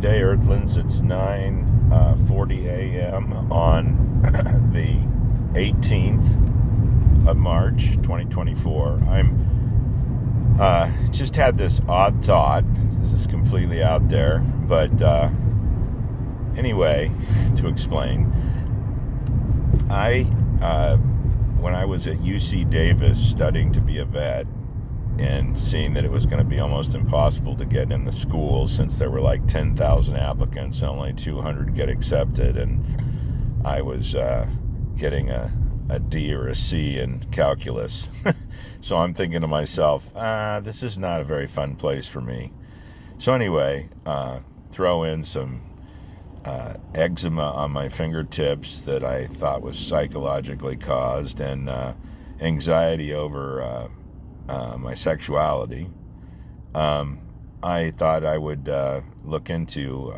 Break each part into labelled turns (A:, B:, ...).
A: Good day, Earthlings. It's 9:40 a.m. on the 18th of March, 2024. I'm just had this odd thought. This is completely out there, but anyway, to explain, when I was at UC Davis studying to be a vet, and seeing that it was going to be almost impossible to get in the school since there were like 10,000 applicants and only 200 get accepted, and I was getting a D or a C in calculus. So I'm thinking to myself, this is not a very fun place for me. So anyway, throw in some eczema on my fingertips that I thought was psychologically caused, and anxiety over my sexuality. I thought I would look into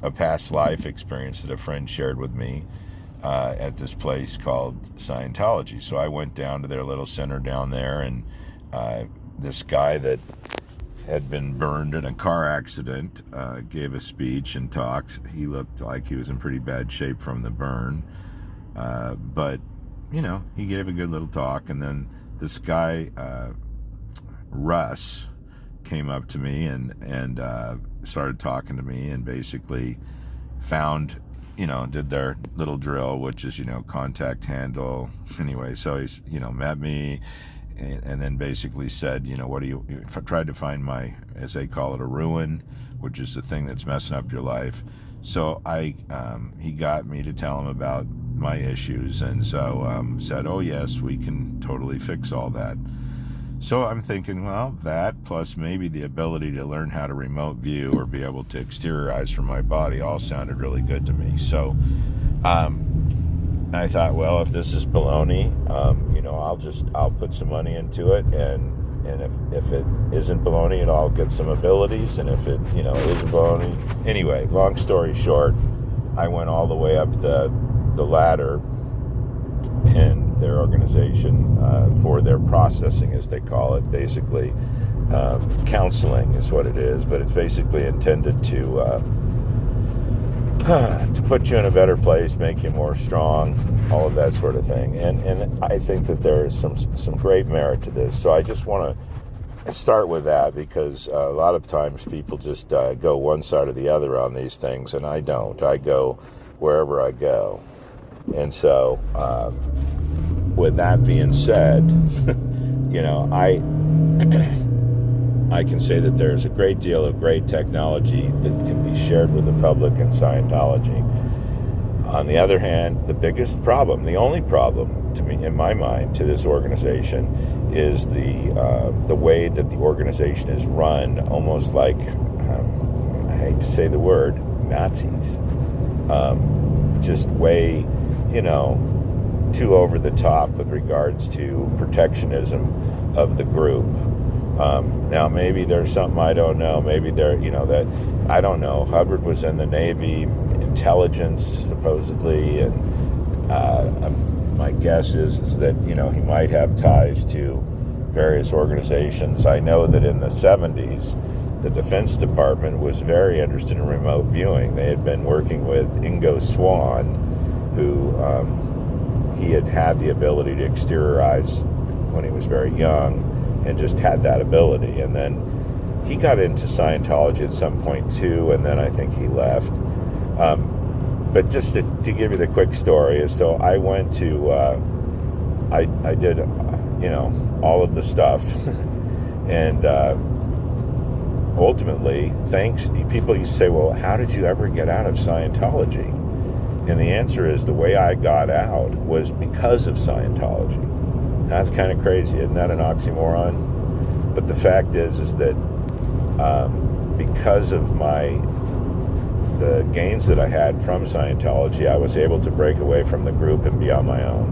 A: a past life experience that a friend shared with me at this place called Scientology. So I went down to their little center down there, and this guy that had been burned in a car accident gave a speech and talks. He looked like he was in pretty bad shape from the burn, but he gave a good little talk. And then this guy, Russ, came up to me and started talking to me, and basically found, did their little drill, which is, contact handle. Anyway, so he's, met me and then basically said, what do you tried to find my, as they call it, a ruin, which is the thing that's messing up your life. So he got me to tell him about my issues, and so said, oh yes, we can totally fix all that. So I'm thinking, well, that plus maybe the ability to learn how to remote view or be able to exteriorize from my body all sounded really good to me. So I thought, well, if this is baloney, I'll put some money into it, and if it isn't baloney, I'll get some abilities, and if it is baloney. Anyway, long story short, I went all the way up the ladder in their organization for their processing, as they call it. Basically, counseling is what it is, but it's basically intended to put you in a better place, make you more strong, all of that sort of thing. And I think that there is some great merit to this. So I just want to start with that, because a lot of times people just go one side or the other on these things, and I don't. I go wherever I go. And so, with that being said, I can say that there's a great deal of great technology that can be shared with the public in Scientology. On the other hand, the biggest problem, the only problem to me, in my mind, to this organization is the way that the organization is run, almost like, I hate to say the word, Nazis. Just way, too over the top with regards to protectionism of the group. Now, maybe there's something I don't know. Maybe that I don't know. Hubbard was in the Navy intelligence, supposedly, and my guess is that, he might have ties to various organizations. I know that in the 70s, the Defense Department was very interested in remote viewing. They had been working with Ingo Swann, who he had the ability to exteriorize when he was very young, and just had that ability. And then he got into Scientology at some point too, and then I think he left. But just to give you the quick story, is so I went to, I did, all of the stuff, and ultimately, people used to say, well, how did you ever get out of Scientology? And the answer is, the way I got out was because of Scientology. That's kind of crazy. Isn't that an oxymoron? But the fact is that because of the gains that I had from Scientology, I was able to break away from the group and be on my own.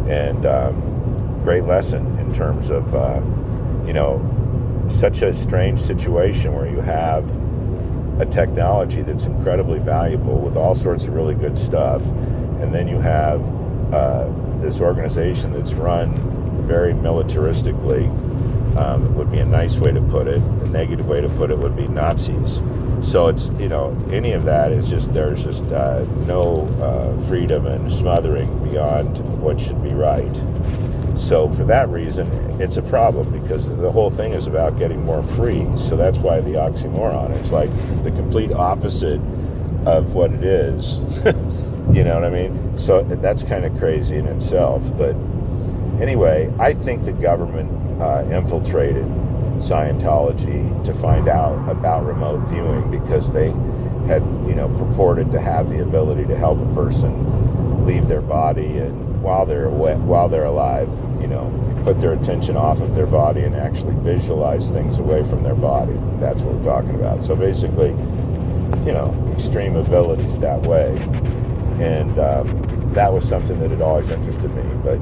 A: And great lesson in terms of, such a strange situation where you have a technology that's incredibly valuable with all sorts of really good stuff, and then you have this organization that's run very militaristically. Would be a nice way to put it. The negative way to put it would be Nazis. So it's, any of that is just, there's just no freedom and smothering beyond what should be right. So for that reason, it's a problem, because the whole thing is about getting more free. So that's why the oxymoron. It's like the complete opposite of what it is. You know what I mean? So that's kind of crazy in itself. But anyway, I think the government infiltrated Scientology to find out about remote viewing, because they had, purported to have the ability to help a person leave their body, and while they're alive, put their attention off of their body and actually visualize things away from their body. That's what we're talking about. So basically, extreme abilities that way. And that was something that had always interested me. But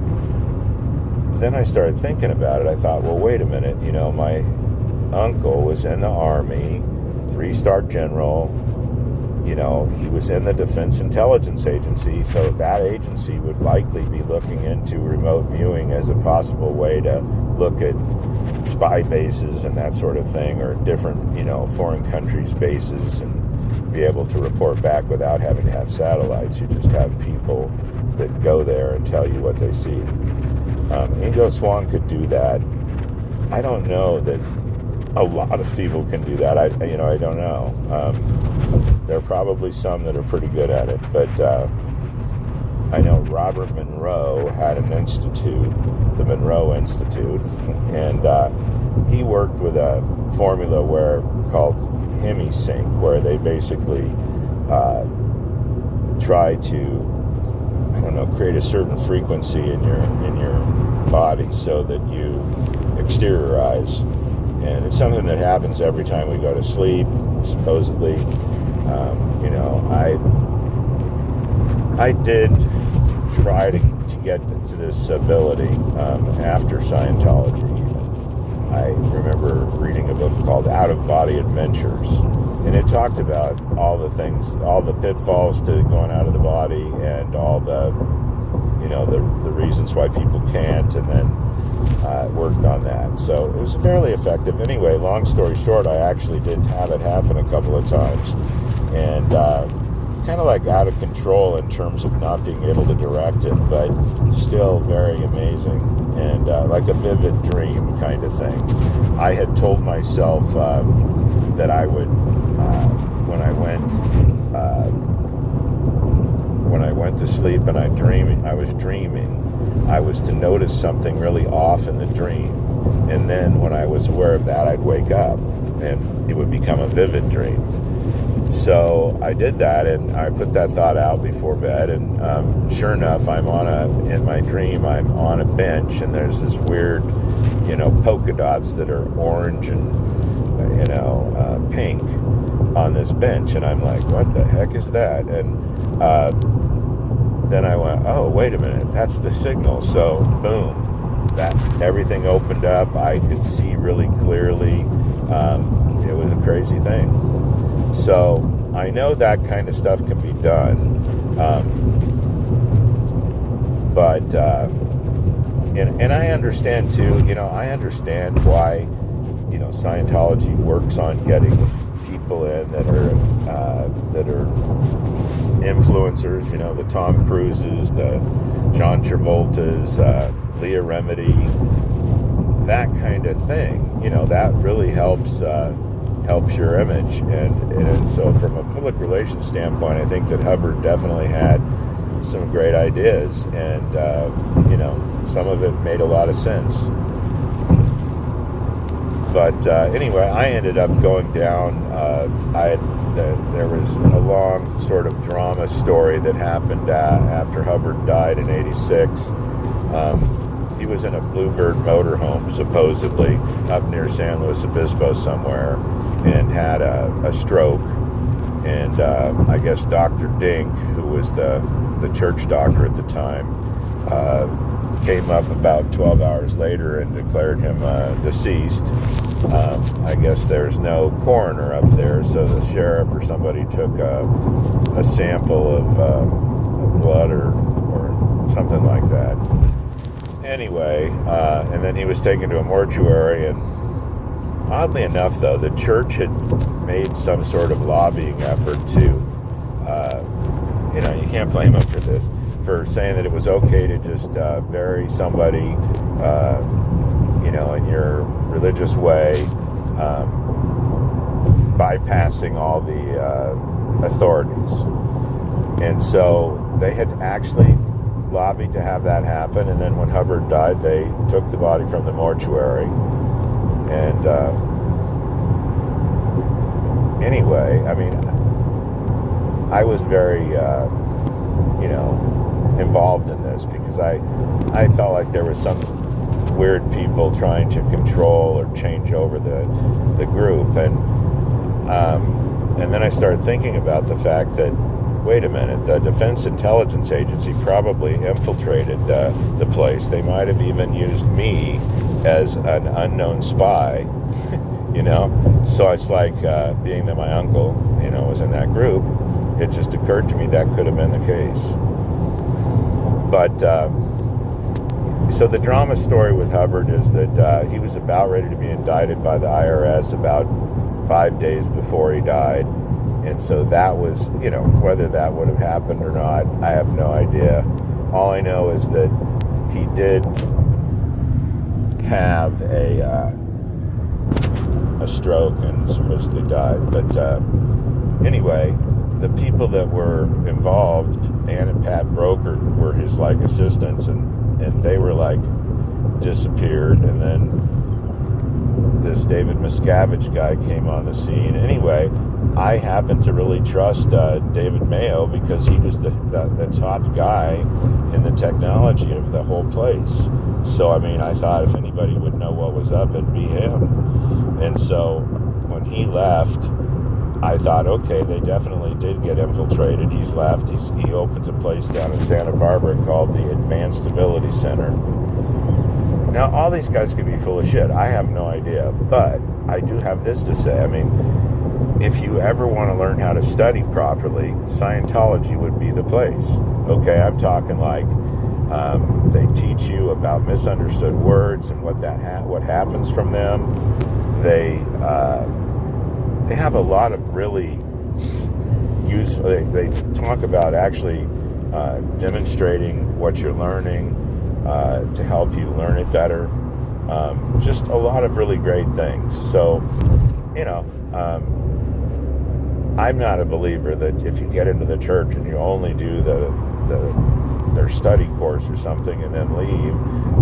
A: then I started thinking about it. I thought, well, wait a minute. My uncle was in the Army, 3-star general. He was in the Defense Intelligence Agency, so that agency would likely be looking into remote viewing as a possible way to look at spy bases and that sort of thing, or different, foreign countries' bases, and be able to report back without having to have satellites. You just have people that go there and tell you what they see. Ingo Swann could do that. I don't know that a lot of people can do that. I don't know. There are probably some that are pretty good at it, but I know Robert Monroe had an institute, the Monroe Institute, and he worked with a formula called HemiSync, where they basically try to, create a certain frequency in your body so that you exteriorize. And it's something that happens every time we go to sleep, supposedly. I did try to get to this ability after Scientology. I remember reading a book called Out of Body Adventures, and it talked about all the things, all the pitfalls to going out of the body, and all the reasons why people can't, and then worked on that. So it was fairly effective. Anyway, long story short, I actually did have it happen a couple of times, and kind of like out of control in terms of not being able to direct it, but still very amazing, and like a vivid dream kind of thing. I had told myself that I would, when I went to sleep and I was dreaming, I was to notice something really off in the dream, and then when I was aware of that, I'd wake up and it would become a vivid dream. So I did that, and I put that thought out before bed, and sure enough, in my dream, I'm on a bench, and there's this weird, polka dots that are orange and, pink on this bench, and I'm like, what the heck is that? And then I went, oh, wait a minute, that's the signal. So boom, that everything opened up. I could see really clearly. It was a crazy thing. So I know that kind of stuff can be done, but and I understand too. I understand why Scientology works on getting people in that are influencers. The Tom Cruises, the John Travoltas, Leah Remedy, that kind of thing. That really helps your image, and so from a public relations standpoint, I think that Hubbard definitely had some great ideas, and some of it made a lot of sense. But anyway, I ended up going down. There was a long sort of drama story that happened after Hubbard died in '86. He was in a Bluebird motorhome, supposedly, up near San Luis Obispo somewhere, and had a stroke. And I guess Dr. Dink, who was the church doctor at the time, came up about 12 hours later and declared him deceased. I guess there's no coroner up there, so the sheriff or somebody took a sample of blood or something like that. Anyway, and then he was taken to a mortuary, and Oddly enough, though, the church had made some sort of lobbying effort to, you can't blame them for this, for saying that it was okay to just bury somebody, in your religious way, bypassing all the authorities. And so they had actually lobbied to have that happen, and then when Hubbard died, they took the body from the mortuary. And anyway, I mean, I was very, involved in this because I felt like there was some weird people trying to control or change over the group, and then I started thinking about the fact that, wait a minute, the Defense Intelligence Agency probably infiltrated the place. They might have even used me as an unknown spy, So it's like, being that my uncle, was in that group, it just occurred to me that could have been the case. But, so the drama story with Hubbard is that he was about ready to be indicted by the IRS about 5 days before he died. And so that was, whether that would have happened or not, I have no idea. All I know is that he did have a stroke and supposedly died. But anyway, the people that were involved, Ann and Pat Broker, were his assistants, and they were disappeared. And then this David Miscavige guy came on the scene. Anyway, I happen to really trust David Mayo because he was the top guy in the technology of the whole place. So, I mean, I thought if anybody would know what was up, it'd be him. And so when he left, I thought, okay, they definitely did get infiltrated. He's left. He opens a place down in Santa Barbara called the Advanced Ability Center. Now, all these guys could be full of shit. I have no idea. But I do have this to say. I mean, if you ever want to learn how to study properly, Scientology would be the place. Okay, I'm talking they teach you about misunderstood words and what happens from them. They have a lot of really useful. They talk about actually demonstrating what you're learning to help you learn it better. Just a lot of really great things. So, I'm not a believer that if you get into the church and you only do their study course or something and then leave,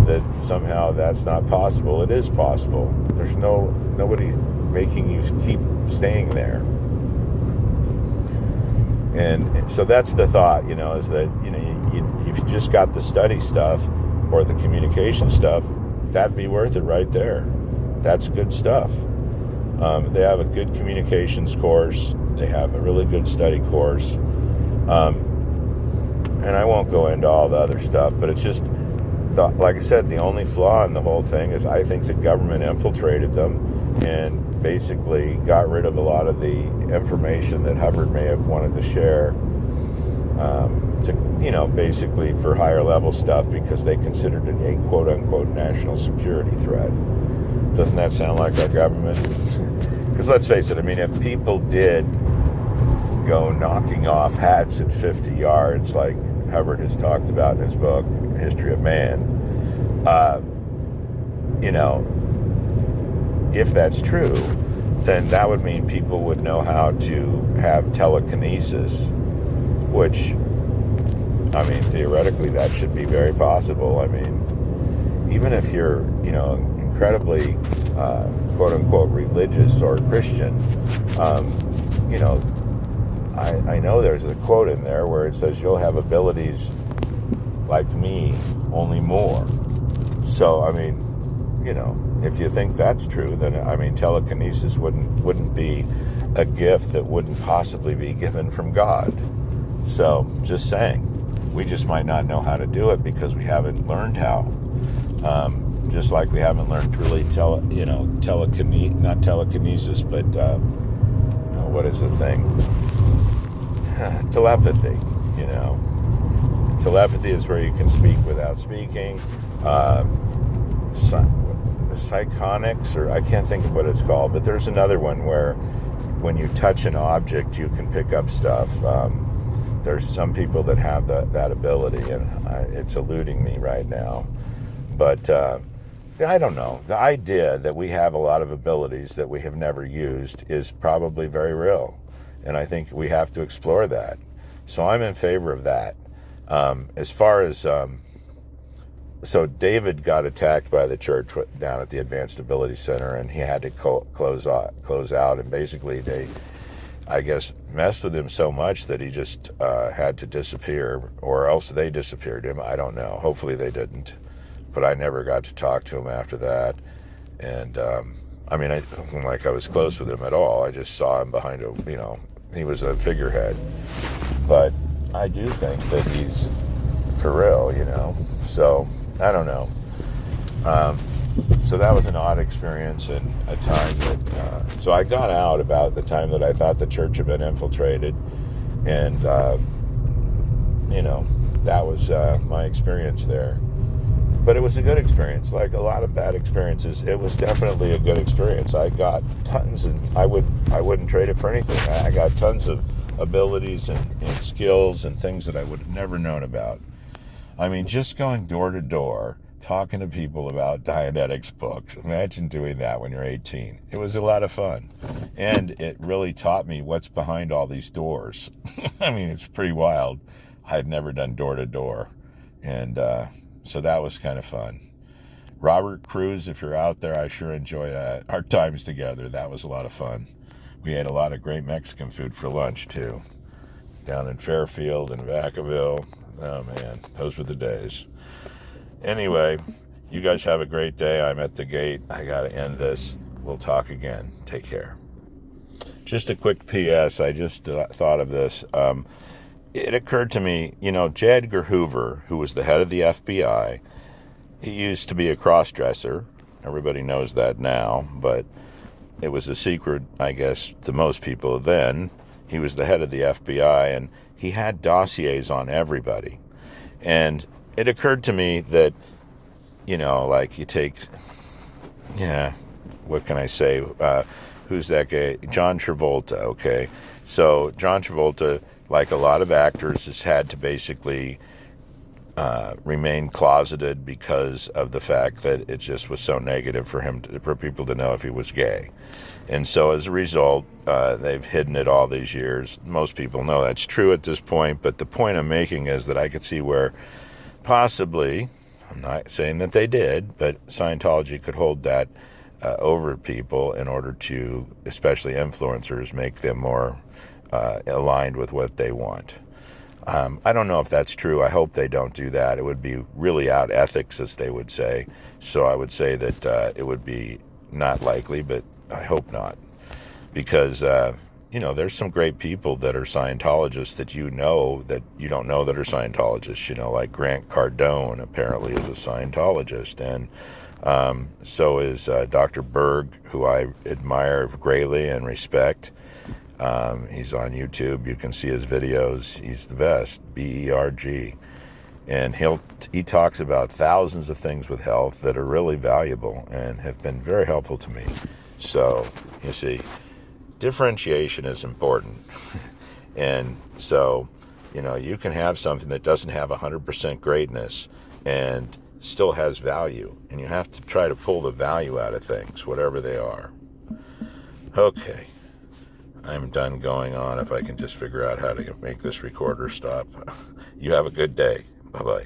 A: that somehow that's not possible. It is possible. There's nobody making you keep staying there. And so that's the thought, is that, if you just got the study stuff or the communication stuff, that'd be worth it right there. That's good stuff. They have a good communications course. They have a really good study course. And I won't go into all the other stuff, but it's just, like I said, the only flaw in the whole thing is I think the government infiltrated them and basically got rid of a lot of the information that Hubbard may have wanted to share, basically for higher level stuff because they considered it a quote-unquote national security threat. Doesn't that sound like our government? Because let's face it, I mean, if people did go knocking off hats at 50 yards like Hubbard has talked about in his book, History of Man, if that's true, then that would mean people would know how to have telekinesis, which, I mean, theoretically, that should be very possible. I mean, even if you're, incredibly, quote-unquote, religious or Christian, I know there's a quote in there where it says you'll have abilities like me, only more. So, I mean, if you think that's true, then, I mean, telekinesis wouldn't be a gift that wouldn't possibly be given from God. So, just saying. We just might not know how to do it because we haven't learned how. Just like we haven't learned to really not telekinesis, but what is the thing? Telepathy. Telepathy is where you can speak without speaking. psychonics, or I can't think of what it's called, but there's another one where when you touch an object, you can pick up stuff. There's some people that have that ability, and it's eluding me right now. But I don't know. The idea that we have a lot of abilities that we have never used is probably very real. And I think we have to explore that. So I'm in favor of that. As far as... So David got attacked by the church down at the Advanced Ability Center, and he had to close out. And basically they, I guess, messed with him so much that he just had to disappear, or else they disappeared him. I don't know. Hopefully they didn't. But I never got to talk to him after that. And, I mean, I wasn't like I was close with him at all. I just saw him behind he was a figurehead. But I do think that he's for real, So, I don't know. So that was an odd experience, and a time that... so I got out about the time that I thought the church had been infiltrated. And, that was my experience there. But it was a good experience. Like a lot of bad experiences, it was definitely a good experience. I got tons, and I wouldn't trade it for anything. I got tons of abilities and skills and things that I would have never known about. I mean, just going door to door, talking to people about Dianetics books. Imagine doing that when you're 18. It was a lot of fun. And it really taught me what's behind all these doors. I mean, it's pretty wild. I had never done door to door. And so that was kind of fun. Robert Cruz, if you're out there, I sure enjoy our times together. That was a lot of fun. We ate a lot of great Mexican food for lunch, too. Down in Fairfield and Vacaville. Oh, man, those were the days. Anyway, you guys have a great day. I'm at the gate. I got to end this. We'll talk again. Take care. Just a quick P.S. I just thought of this. It occurred to me, J. Edgar Hoover, who was the head of the FBI, he used to be a cross-dresser. Everybody knows that now, but it was a secret, I guess, to most people then. He was the head of the FBI, and he had dossiers on everybody. And it occurred to me that, like you take, what can I say? Who's that guy? John Travolta, okay? So John Travolta, like a lot of actors, has had to basically remain closeted because of the fact that it just was so negative for people to know if he was gay. And so as a result, they've hidden it all these years. Most people know that's true at this point, but the point I'm making is that I could see where possibly, I'm not saying that they did, but Scientology could hold that over people in order to, especially influencers, make them more aligned with what they want. I don't know if that's true. I hope they don't do that. It would be really out ethics, as they would say. So I would say that it would be not likely, but I hope not. Because, there's some great people that are Scientologists that that you don't know that are Scientologists. Like Grant Cardone apparently is a Scientologist. And so is Dr. Berg, who I admire greatly and respect. He's on YouTube. You can see his videos. He's the best. Berg. And he talks about thousands of things with health that are really valuable and have been very helpful to me. So, you see, differentiation is important. And so, you can have something that doesn't have 100% greatness and still has value. And you have to try to pull the value out of things, whatever they are. Okay. I'm done going on if I can just figure out how to make this recorder stop. You have a good day. Bye-bye.